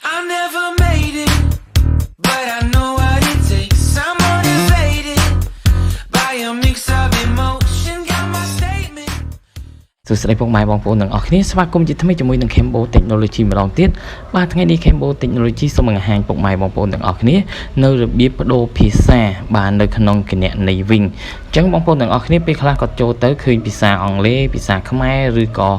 I never made it, but I know what it takes. I'm motivated by a mix of emotion. Got my statement. សួស្តីពុកម៉ែបងប្អូនទាំងអស់គ្នាស្វាគមន៍ជាថ្មីជាមួយនឹង Cambo Technology ម្ដងទៀតបាទថ្ងៃនេះ Cambo Technology សូមបង្ហាញពុកម៉ែបងប្អូនទាំងអស់គ្នានៅរបៀបបដូរភាសាបាទនៅក្នុងគណនីវិញអញ្ចឹងបងប្អូនទាំងអស់គ្នាពេលខ្លះគាត់ចូលទៅឃើញភាសាអង់គ្លេសភាសាខ្មែរឬក៏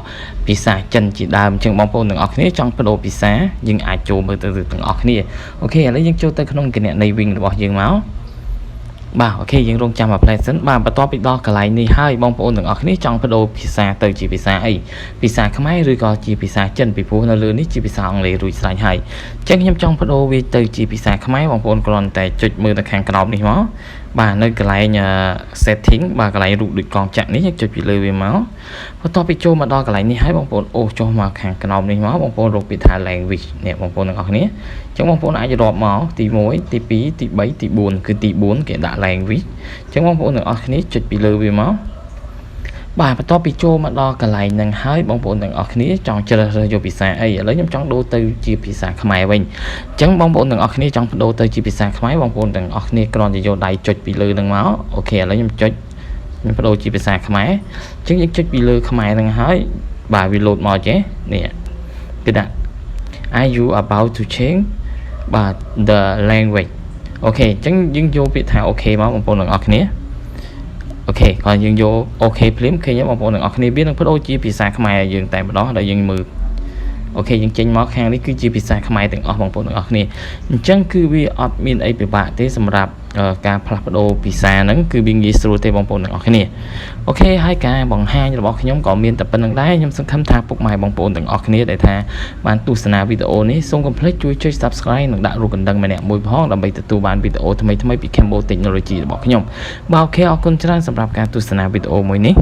ភាសាចិនជាដើមអញ្ចឹងបងប្អូនទាំងអស់គ្នាចង់បដូរភាសាយើងអាចចូលមើលទៅទាំងអស់គ្នាអូខេឥឡូវយើងចូលទៅក្នុងគណនីវិញរបស់យើងមកបាទអូខេយើងរងចាំ apply សិនបាទបន្ទាប់ពីដល់កន្លែងនេះហើយបងប្អូនទាំងអស់គ្នាចង់បដូរភាសាទៅជាភាសាអីភាសាខ្មែរឬក៏ជាភាសាចិនពីព្រោះនៅលើនេះជាភាសាអង់គ្លេសរួចស្រេចហើយអញ្ចឹងខ្ញុំចង់បដូរវាទៅជាភាសាខ្មែរបងប្អូនគ្រាន់តែចុចមើលទៅខាងក្រោមនេះមកបាទនៅកន្លែង setting បាទកន្លែងរូបដូចកងចក្រនេះយើងចុចពីលើវាមកបន្ទាប់ពីចូលមកដល់កន្លែងនេះហើយបងប្អូនអូសចុះមកខាងក្រោមនេះមកបងប្អូនរកពាក្យថា language នេះបងប្អូនទាំងអស់គ្នាអញ្ចឹងបងប្អូនអាចរាប់មកទី1ទី2ទី3ទី4គឺទី4គេដាក់ language អញ្ចឹងបងប្អូនទាំងអស់គ្នាចុចពីលើវាមកបាទបន្ទាប់ពីចូលមកដល់កន្លែងហ្នឹងហើយបងប្អូនទាំងអស់គ្នាចង់ជ្រើសរើសយកភាសាអីឥឡូវខ្ញុំចង់ដូរទៅជាភាសាខ្មែរវិញអញ្ចឹងបងប្អូនទាំងអស់គ្នាចង់ដូរទៅជាភាសាខ្មែរបងប្អូនទាំងអស់គ្នាគ្រាន់តែយកដៃចុចពីលើហ្នឹងមកអូខេឥឡូវខ្ញុំចុចខ្ញុំបដូរជាភាសាខ្មែរអញ្ចឹងយើងចុចពីលើខ្មែរហ្នឹងហើយបាទវាលោតមកចេះនេះគឺដាក់ Are you about to change បាទ the language អូខេអញ្ចឹងយើងយកពាក្យថាអូខេមកបងប្អូនទាំងអស់គ្នាអូខេគាត់យើងយកអូខេភ្លាមឃើញបងប្អូនទាំងអស់គ្នាវានឹងបដូរជាភាសាខ្មែរយើងតែម្ដងដល់យើងមើលអូខេយើងចេញមកខាងនេះគឺជាភាសាខ្មែរទាំងអស់បងប្អូនទាំងអស់គ្នាអញ្ចឹងគឺវាអត់មានអីពិបាកទេសម្រាប់ការផ្លាស់ប្ដូរភាសាហ្នឹងគឺវាងាយស្រួលទេបងប្អូនទាំងអស់គ្នាអូខេហើយការបង្ហាញរបស់ខ្ញុំក៏មានតែប៉ុណ្្នឹងដែរខ្ញុំសង្ឃឹមថាពុកម៉ែបងប្អូនទាំងអស់គ្នាដែលថាបានទស្សនាវីដេអូនេះសូមកុំភ្លេចជួយចុច Subscribe និងដាក់រូបកណ្ដឹងម្នាក់មួយផងដើម្បីទទួលបានវីដេអូថ្មីៗពី Cambo Technology របស់ខ្ញុំបាទអូខេអរគុណច្រើនសម្រាប់ការទស្សនាវីដេអូមួយនេះ